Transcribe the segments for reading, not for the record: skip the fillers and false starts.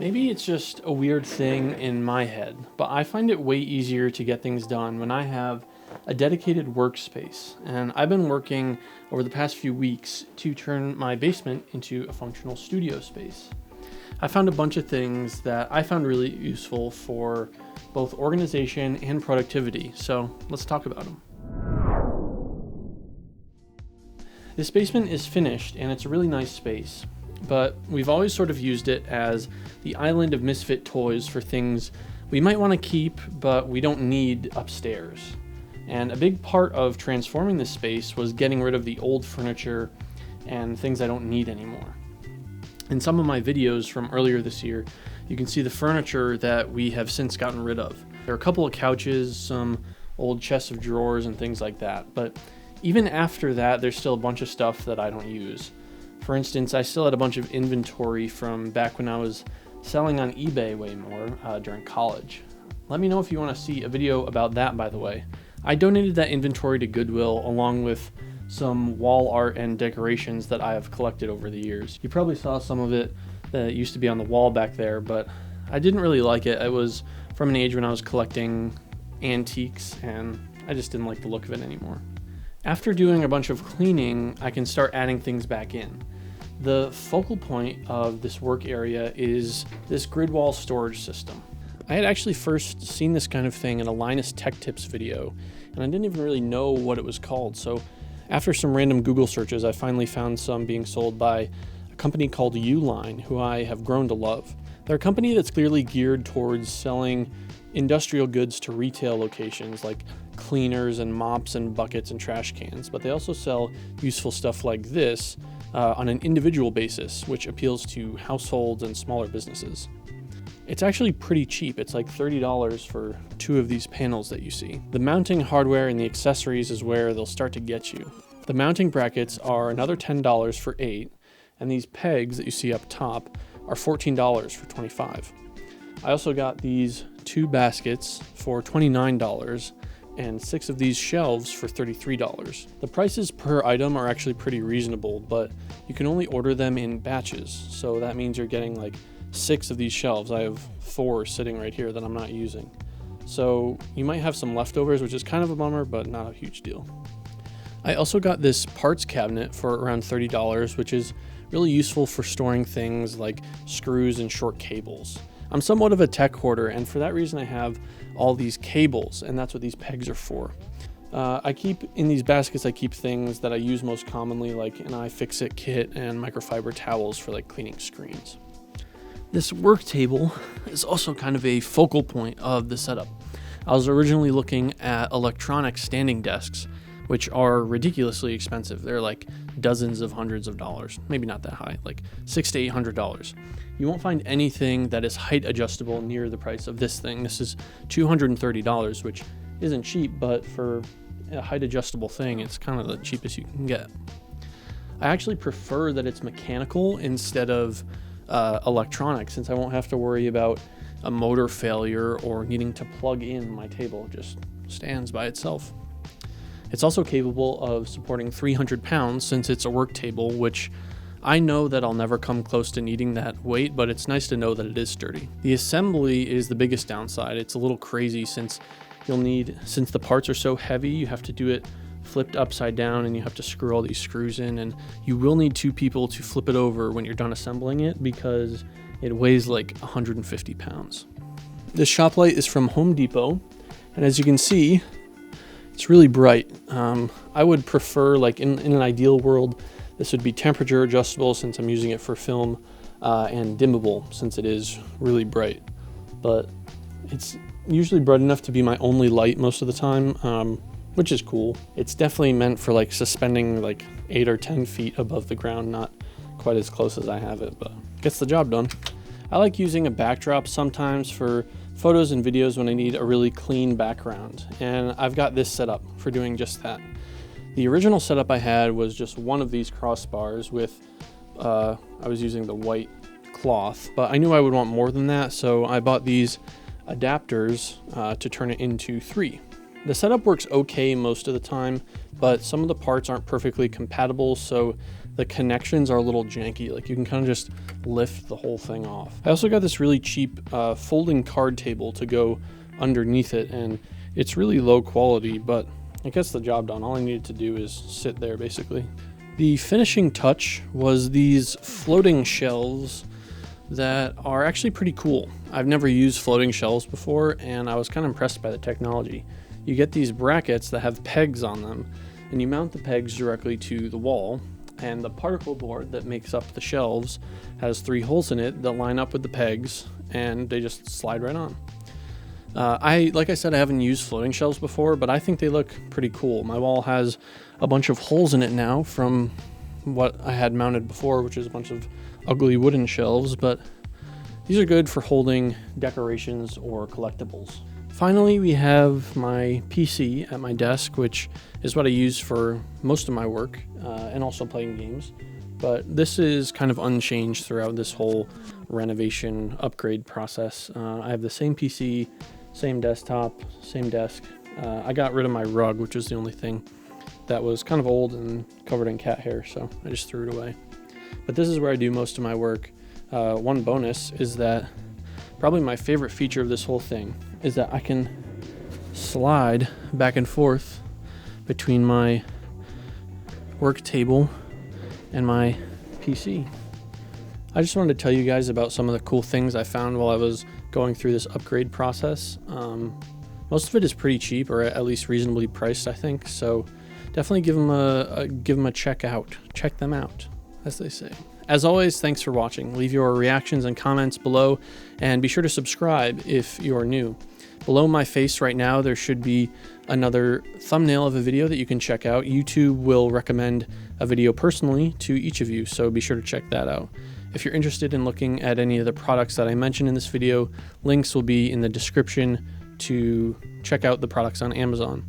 Maybe it's just a weird thing in my head, but I find it way easier to get things done when I have a dedicated workspace. And I've been working over the past few weeks to turn my basement into a functional studio space. I found a bunch of things that I found really useful for both organization and productivity, so let's talk about them. This basement is finished and it's a really nice space, but we've always sort of used it as the island of misfit toys for things we might want to keep, but we don't need upstairs. And a big part of transforming this space was getting rid of the old furniture and things I don't need anymore. In some of my videos from earlier this year, you can see the furniture that we have since gotten rid of. There are a couple of couches, some old chests of drawers and things like that, but even after that, there's still a bunch of stuff that I don't use. For instance, I still had a bunch of inventory from back when I was selling on eBay way more during college. Let me know if you want to see a video about that, by the way. I donated that inventory to Goodwill along with some wall art and decorations that I have collected over the years. You probably saw some of it that used to be on the wall back there, but I didn't really like it. It was from an age when I was collecting antiques and I just didn't like the look of it anymore. After doing a bunch of cleaning, I can start adding things back in. The focal point of this work area is this grid wall storage system. I had actually first seen this kind of thing in a Linus Tech Tips video, and I didn't even really know what it was called. So after some random Google searches, I finally found some being sold by a company called Uline, who I have grown to love. They're a company that's clearly geared towards selling industrial goods to retail locations like cleaners and mops and buckets and trash cans, but they also sell useful stuff like this on an individual basis, which appeals to households and smaller businesses. It's actually pretty cheap. It's like $30 for 2 of these panels that you see. The mounting hardware and the accessories is where they'll start to get you. The mounting brackets are another $10 for 8, and these pegs that you see up top are $14 for 25. I also got these 2 baskets for $29 and 6 of these shelves for $33. The prices per item are actually pretty reasonable, but you can only order them in batches, so that means you're getting like 6 of these shelves. I have 4 sitting right here that I'm not using. So you might have some leftovers, which is kind of a bummer, but not a huge deal. I also got this parts cabinet for around $30, which is really useful for storing things like screws and short cables. I'm somewhat of a tech hoarder, and for that reason I have all these cables, and that's what these pegs are for. I keep in these baskets, I keep things that I use most commonly, like an iFixit kit and microfiber towels for like cleaning screens. This work table is also kind of a focal point of the setup. I was originally looking at electronic standing desks, which are ridiculously expensive. They're like dozens of hundreds of dollars, maybe not that high, like $600 to $800. You won't find anything that is height adjustable near the price of this thing. This is $230, which isn't cheap, but for a height adjustable thing, it's kind of the cheapest you can get. I actually prefer that it's mechanical instead of electronic, since I won't have to worry about a motor failure or needing to plug in my table. It just stands by itself. It's also capable of supporting 300 pounds since it's a work table, which I know that I'll never come close to needing that weight, but it's nice to know that it is sturdy. The assembly is the biggest downside. It's a little crazy since the parts are so heavy, you have to do it flipped upside down and you have to screw all these screws in, and you will need 2 people to flip it over when you're done assembling it because it weighs like 150 pounds. This shop light is from Home Depot, and as you can see, it's really bright. I would prefer, like in an ideal world, this would be temperature adjustable since I'm using it for film, and dimmable since it is really bright. But it's usually bright enough to be my only light most of the time, which is cool. It's definitely meant for like suspending like 8 or 10 feet above the ground, not quite as close as I have it, but gets the job done. I like using a backdrop sometimes for photos and videos when I need a really clean background, and I've got this set up for doing just that. The original setup I had was just one of these crossbars with, I was using the white cloth, but I knew I would want more than that, so I bought these adapters to turn it into 3. The setup works okay most of the time, but some of the parts aren't perfectly compatible, so the connections are a little janky. Like you can kind of just lift the whole thing off. I also got this really cheap folding card table to go underneath it, and it's really low quality, but it gets the job done. All I needed to do is sit there basically. The finishing touch was these floating shelves that are actually pretty cool. I've never used floating shelves before, and I was kind of impressed by the technology. You get these brackets that have pegs on them, and you mount the pegs directly to the wall, and the particle board that makes up the shelves has 3 holes in it that line up with the pegs, and they just slide right on. Like I said, I haven't used floating shelves before, but I think they look pretty cool. My wall has a bunch of holes in it now from what I had mounted before, which is a bunch of ugly wooden shelves, but these are good for holding decorations or collectibles. Finally, we have my PC at my desk, which is what I use for most of my work and also playing games. But this is kind of unchanged throughout this whole renovation upgrade process. I have the same PC, same desktop, same desk. I got rid of my rug, which was the only thing that was kind of old and covered in cat hair, so I just threw it away. But this is where I do most of my work. One bonus is that probably my favorite feature of this whole thing is that I can slide back and forth between my work table and my PC. I just wanted to tell you guys about some of the cool things I found while I was going through this upgrade process. Most of it is pretty cheap, or at least reasonably priced, I think. So definitely give them a check out. Check them out, as they say. As always, thanks for watching. Leave your reactions and comments below, and be sure to subscribe if you're new. Below my face right now, there should be another thumbnail of a video that you can check out. YouTube will recommend a video personally to each of you, so be sure to check that out. If you're interested in looking at any of the products that I mentioned in this video, links will be in the description to check out the products on Amazon.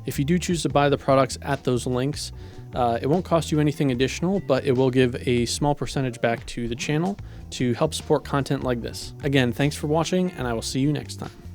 If you do choose to buy the products at those links, it won't cost you anything additional, but it will give a small percentage back to the channel to help support content like this. Again, thanks for watching, and I will see you next time.